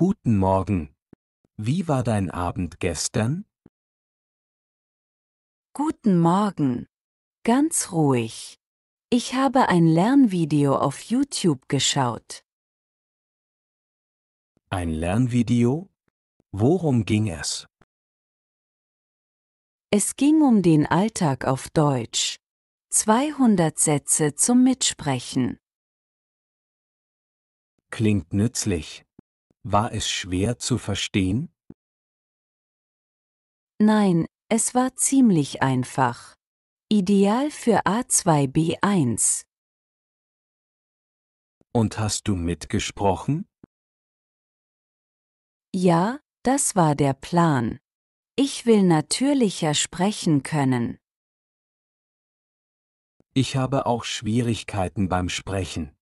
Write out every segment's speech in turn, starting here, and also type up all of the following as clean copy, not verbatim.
Guten Morgen. Wie war dein Abend gestern? Guten Morgen. Ganz ruhig. Ich habe ein Lernvideo auf YouTube geschaut. Ein Lernvideo? Worum ging es? Es ging um den Alltag auf Deutsch. 200 Sätze zum Mitsprechen. Klingt nützlich. War es schwer zu verstehen? Nein, es war ziemlich einfach. Ideal für A2-B1. Und hast du mitgesprochen? Ja, das war der Plan. Ich will natürlicher sprechen können. Ich habe auch Schwierigkeiten beim Sprechen.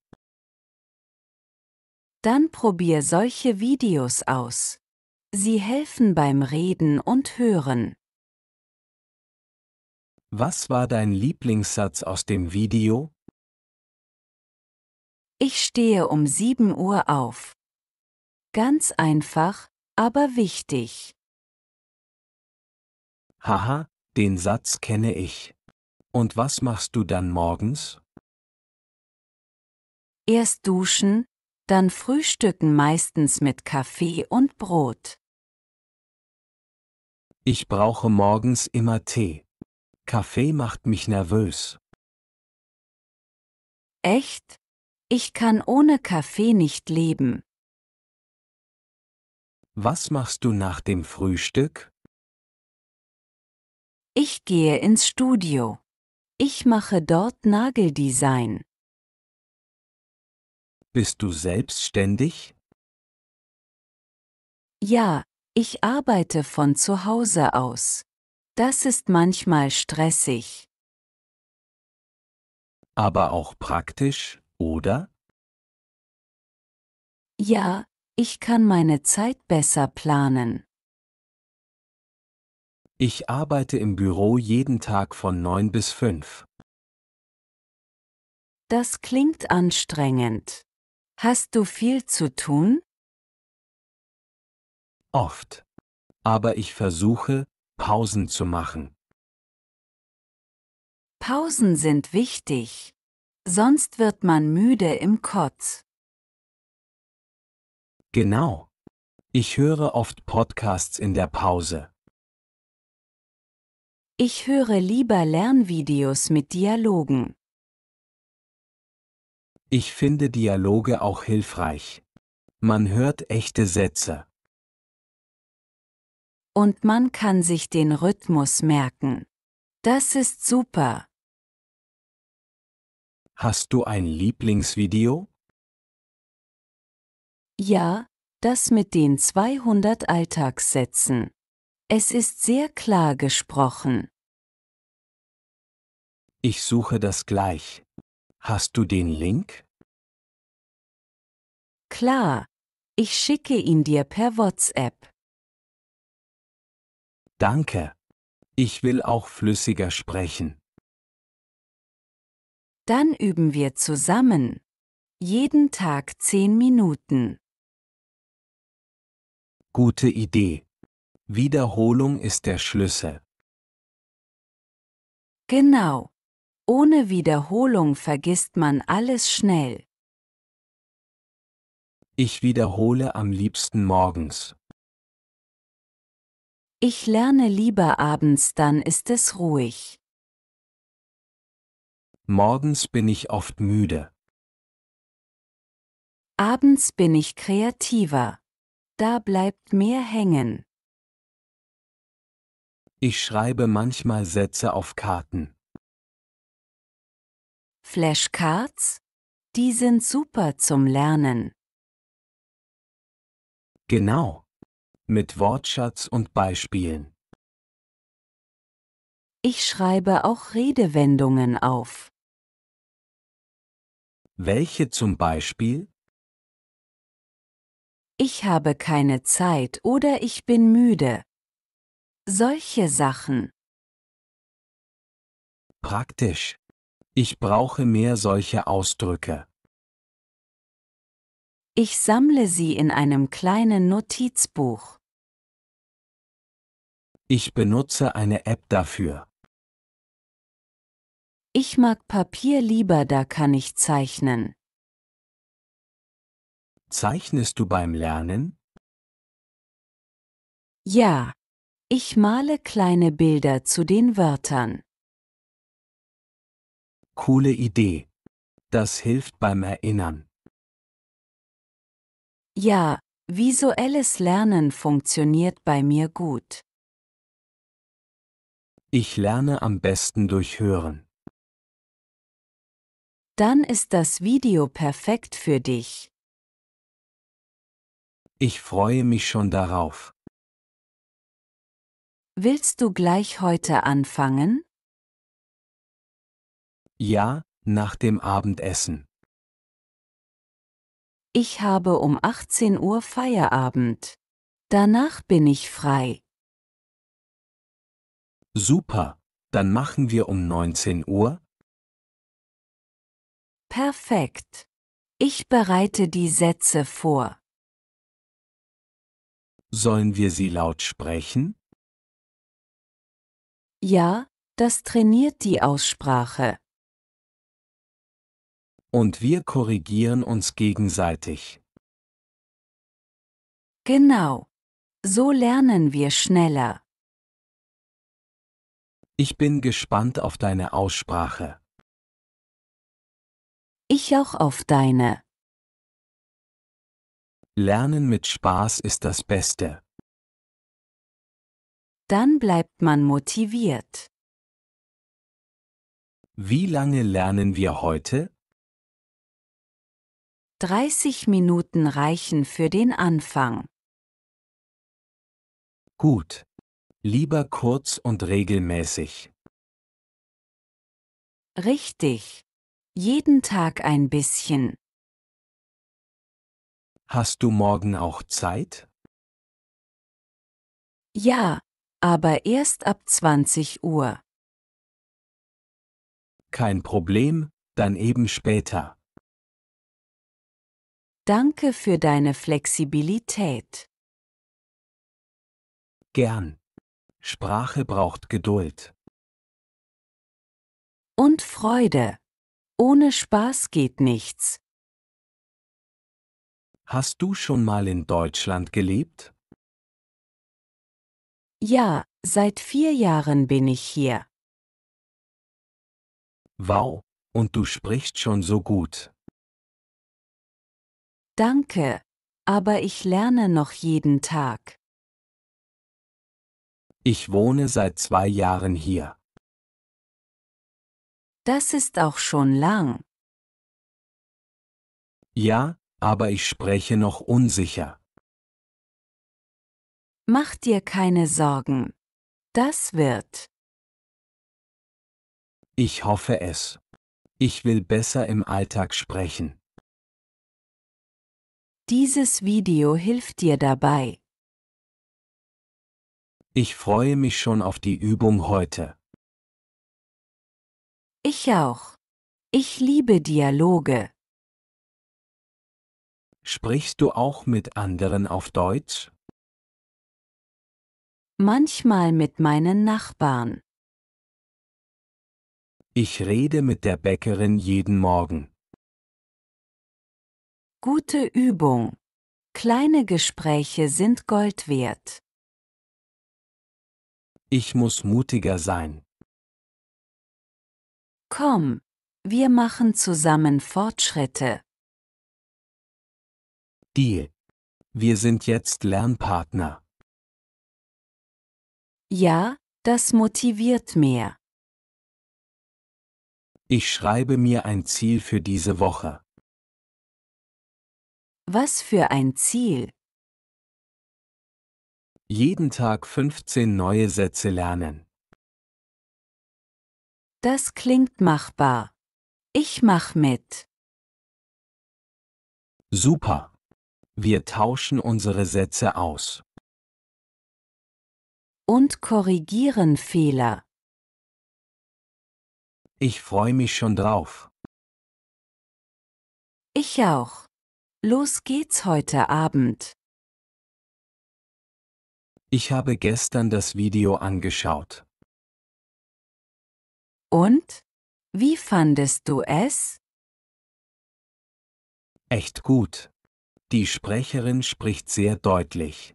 Dann probier solche Videos aus. Sie helfen beim Reden und Hören. Was war dein Lieblingssatz aus dem Video? Ich stehe um 7 Uhr auf. Ganz einfach, aber wichtig. Haha, den Satz kenne ich. Und was machst du dann morgens? Erst duschen, dann frühstücken, meistens mit Kaffee und Brot. Ich brauche morgens immer Tee. Kaffee macht mich nervös. Echt? Ich kann ohne Kaffee nicht leben. Was machst du nach dem Frühstück? Ich gehe ins Studio. Ich mache dort Nageldesign. Bist du selbstständig? Ja, ich arbeite von zu Hause aus. Das ist manchmal stressig. Aber auch praktisch, oder? Ja, ich kann meine Zeit besser planen. Ich arbeite im Büro jeden Tag von 9 bis 5. Das klingt anstrengend. Hast du viel zu tun? Oft. Aber ich versuche, Pausen zu machen. Pausen sind wichtig. Sonst wird man müde im Kotz. Genau. Ich höre oft Podcasts in der Pause. Ich höre lieber Lernvideos mit Dialogen. Ich finde Dialoge auch hilfreich. Man hört echte Sätze. Und man kann sich den Rhythmus merken. Das ist super. Hast du ein Lieblingsvideo? Ja, das mit den 200 Alltagssätzen. Es ist sehr klar gesprochen. Ich suche das gleich. Hast du den Link? Klar. Ich schicke ihn dir per WhatsApp. Danke. Ich will auch flüssiger sprechen. Dann üben wir zusammen. Jeden Tag 10 Minuten. Gute Idee. Wiederholung ist der Schlüssel. Genau. Ohne Wiederholung vergisst man alles schnell. Ich wiederhole am liebsten morgens. Ich lerne lieber abends, dann ist es ruhig. Morgens bin ich oft müde. Abends bin ich kreativer. Da bleibt mehr hängen. Ich schreibe manchmal Sätze auf Karten. Flashcards? Die sind super zum Lernen. Genau. Mit Wortschatz und Beispielen. Ich schreibe auch Redewendungen auf. Welche zum Beispiel? Ich habe keine Zeit oder ich bin müde. Solche Sachen. Praktisch. Ich brauche mehr solche Ausdrücke. Ich sammle sie in einem kleinen Notizbuch. Ich benutze eine App dafür. Ich mag Papier lieber, da kann ich zeichnen. Zeichnest du beim Lernen? Ja, ich male kleine Bilder zu den Wörtern. Coole Idee. Das hilft beim Erinnern. Ja, visuelles Lernen funktioniert bei mir gut. Ich lerne am besten durch Hören. Dann ist das Video perfekt für dich. Ich freue mich schon darauf. Willst du gleich heute anfangen? Ja, nach dem Abendessen. Ich habe um 18 Uhr Feierabend. Danach bin ich frei. Super, dann machen wir um 19 Uhr. Perfekt. Ich bereite die Sätze vor. Sollen wir sie laut sprechen? Ja, das trainiert die Aussprache. Und wir korrigieren uns gegenseitig. Genau. So lernen wir schneller. Ich bin gespannt auf deine Aussprache. Ich auch auf deine. Lernen mit Spaß ist das Beste. Dann bleibt man motiviert. Wie lange lernen wir heute? 30 Minuten reichen für den Anfang. Gut. Lieber kurz und regelmäßig. Richtig. Jeden Tag ein bisschen. Hast du morgen auch Zeit? Ja, aber erst ab 20 Uhr. Kein Problem, dann eben später. Danke für deine Flexibilität. Gern. Sprache braucht Geduld. Und Freude. Ohne Spaß geht nichts. Hast du schon mal in Deutschland gelebt? Ja, seit 4 Jahren bin ich hier. Wow, und du sprichst schon so gut. Danke, aber ich lerne noch jeden Tag. Ich wohne seit 2 Jahren hier. Das ist auch schon lang. Ja, aber ich spreche noch unsicher. Mach dir keine Sorgen. Das wird. Ich hoffe es. Ich will besser im Alltag sprechen. Dieses Video hilft dir dabei. Ich freue mich schon auf die Übung heute. Ich auch. Ich liebe Dialoge. Sprichst du auch mit anderen auf Deutsch? Manchmal mit meinen Nachbarn. Ich rede mit der Bäckerin jeden Morgen. Gute Übung. Kleine Gespräche sind Gold wert. Ich muss mutiger sein. Komm, wir machen zusammen Fortschritte. Deal. Wir sind jetzt Lernpartner. Ja, das motiviert mehr. Ich schreibe mir ein Ziel für diese Woche. Was für ein Ziel. Jeden Tag 15 neue Sätze lernen. Das klingt machbar. Ich mach mit. Super. Wir tauschen unsere Sätze aus. Und korrigieren Fehler. Ich freue mich schon drauf. Ich auch. Los geht's heute Abend. Ich habe gestern das Video angeschaut. Und? Wie fandest du es? Echt gut. Die Sprecherin spricht sehr deutlich.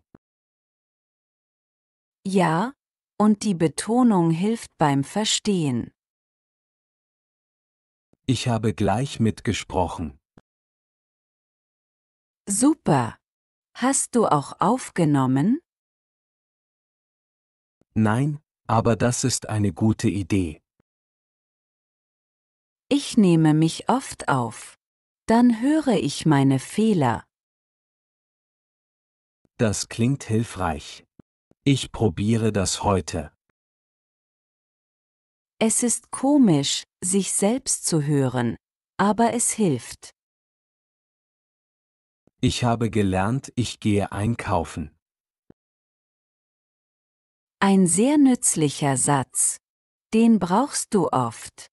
Ja, und die Betonung hilft beim Verstehen. Ich habe gleich mitgesprochen. Super. Hast du auch aufgenommen? Nein, aber das ist eine gute Idee. Ich nehme mich oft auf. Dann höre ich meine Fehler. Das klingt hilfreich. Ich probiere das heute. Es ist komisch, sich selbst zu hören, aber es hilft. Ich habe gelernt, ich gehe einkaufen. Ein sehr nützlicher Satz. Den brauchst du oft.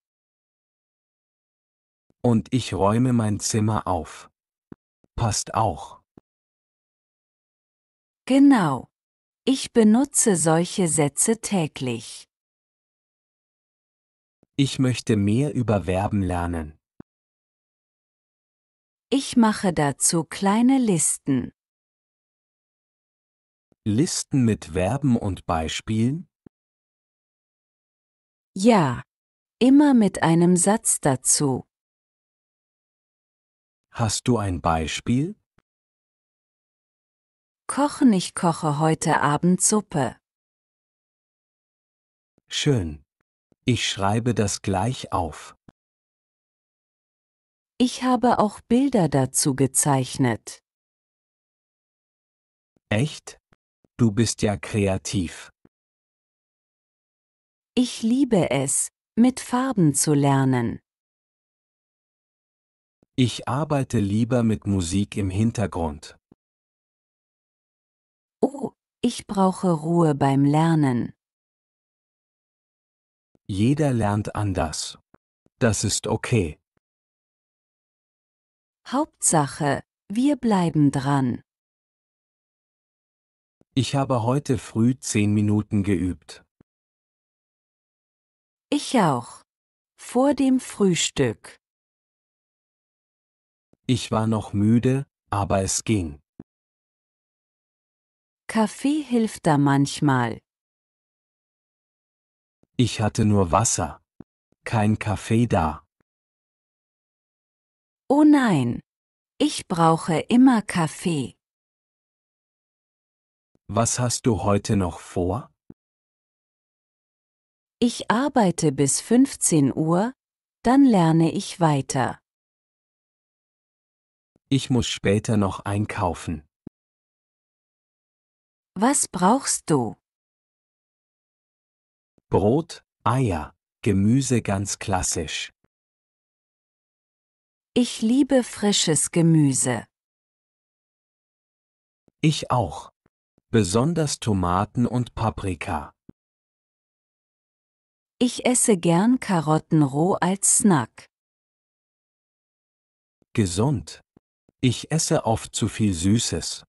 Und ich räume mein Zimmer auf. Passt auch. Genau. Ich benutze solche Sätze täglich. Ich möchte mehr über Verben lernen. Ich mache dazu kleine Listen. Listen mit Verben und Beispielen? Ja, immer mit einem Satz dazu. Hast du ein Beispiel? Kochen, ich koche heute Abend Suppe. Schön. Ich schreibe das gleich auf. Ich habe auch Bilder dazu gezeichnet. Echt? Du bist ja kreativ. Ich liebe es, mit Farben zu lernen. Ich arbeite lieber mit Musik im Hintergrund. Oh, ich brauche Ruhe beim Lernen. Jeder lernt anders. Das ist okay. Hauptsache, wir bleiben dran. Ich habe heute früh 10 Minuten geübt. Ich auch. Vor dem Frühstück. Ich war noch müde, aber es ging. Kaffee hilft da manchmal. Ich hatte nur Wasser. Kein Kaffee da. Oh nein, ich brauche immer Kaffee. Was hast du heute noch vor? Ich arbeite bis 15 Uhr, dann lerne ich weiter. Ich muss später noch einkaufen. Was brauchst du? Brot, Eier, Gemüse ganz klassisch. Ich liebe frisches Gemüse. Ich auch. Besonders Tomaten und Paprika. Ich esse gern Karotten roh als Snack. Gesund. Ich esse oft zu viel Süßes.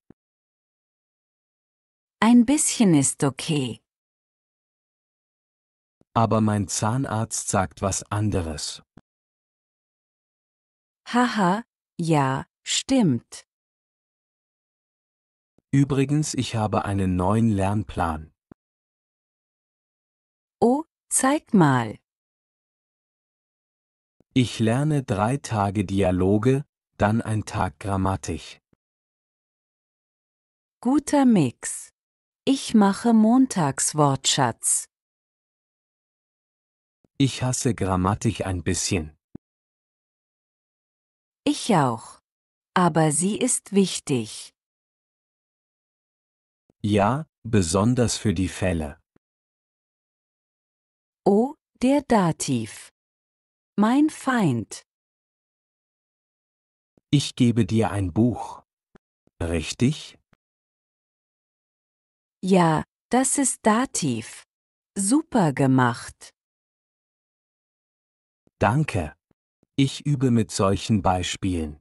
Ein bisschen ist okay. Aber mein Zahnarzt sagt was anderes. Haha, ja, stimmt. Übrigens, ich habe einen neuen Lernplan. Oh, zeig mal. Ich lerne 3 Tage Dialoge, dann ein Tag Grammatik. Guter Mix. Ich mache Montagswortschatz. Ich hasse Grammatik ein bisschen. Ich auch. Aber sie ist wichtig. Ja, besonders für die Fälle. Oh, der Dativ. Mein Feind. Ich gebe dir ein Buch. Richtig? Ja, das ist Dativ. Super gemacht. Danke. Ich übe mit solchen Beispielen.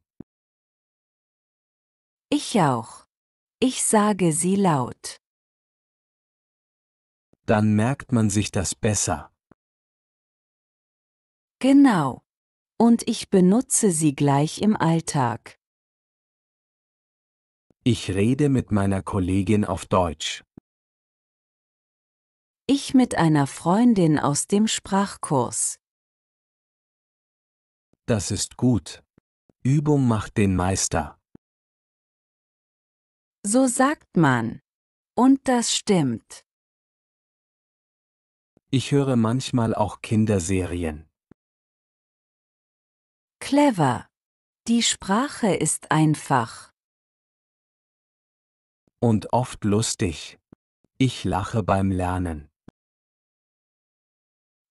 Ich auch. Ich sage sie laut. Dann merkt man sich das besser. Genau. Und ich benutze sie gleich im Alltag. Ich rede mit meiner Kollegin auf Deutsch. Ich mit einer Freundin aus dem Sprachkurs. Das ist gut. Übung macht den Meister. So sagt man. Und das stimmt. Ich höre manchmal auch Kinderserien. Clever. Die Sprache ist einfach. Und oft lustig. Ich lache beim Lernen.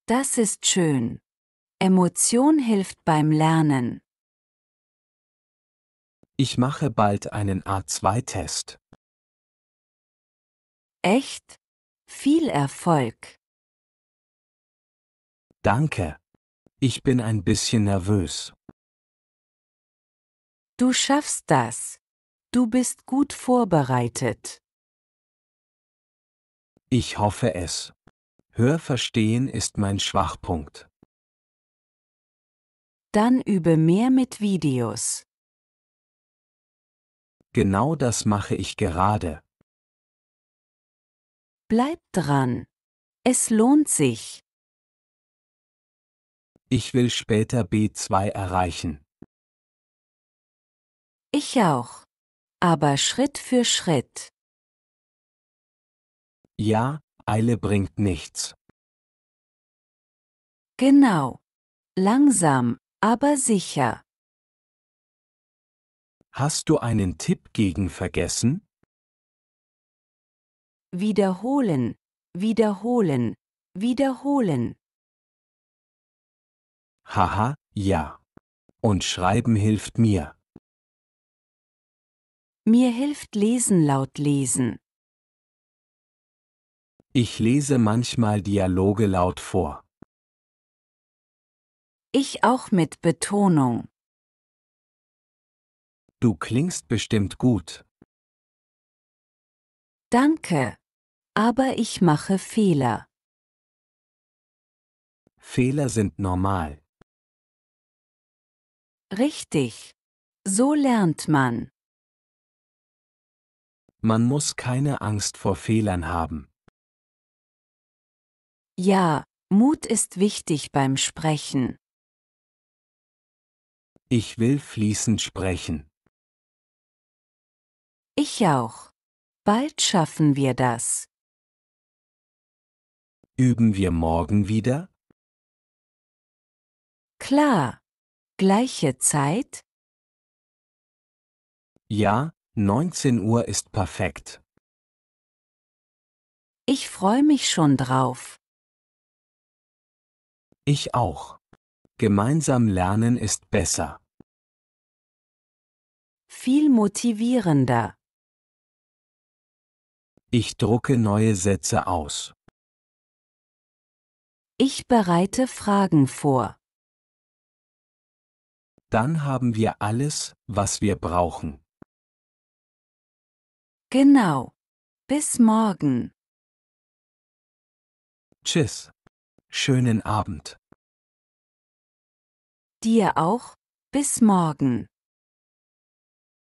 Das ist schön. Emotion hilft beim Lernen. Ich mache bald einen A2-Test. Echt? Viel Erfolg. Danke. Ich bin ein bisschen nervös. Du schaffst das. Du bist gut vorbereitet. Ich hoffe es. Hörverstehen ist mein Schwachpunkt. Dann übe mehr mit Videos. Genau das mache ich gerade. Bleib dran. Es lohnt sich. Ich will später B2 erreichen. Ich auch. Aber Schritt für Schritt. Ja, Eile bringt nichts. Genau. Langsam, aber sicher. Hast du einen Tipp gegen Vergessen? Wiederholen, wiederholen, wiederholen. Haha, ja. Und Schreiben hilft mir. Mir hilft Lesen laut lesen. Ich lese manchmal Dialoge laut vor. Ich auch mit Betonung. Du klingst bestimmt gut. Danke. Aber ich mache Fehler. Fehler sind normal. Richtig. So lernt man. Man muss keine Angst vor Fehlern haben. Ja, Mut ist wichtig beim Sprechen. Ich will fließend sprechen. Ich auch. Bald schaffen wir das. Üben wir morgen wieder? Klar. Gleiche Zeit? Ja, 19 Uhr ist perfekt. Ich freue mich schon drauf. Ich auch. Gemeinsam lernen ist besser. Viel motivierender. Ich drucke neue Sätze aus. Ich bereite Fragen vor. Dann haben wir alles, was wir brauchen. Genau. Bis morgen. Tschüss. Schönen Abend. Dir auch. Bis morgen.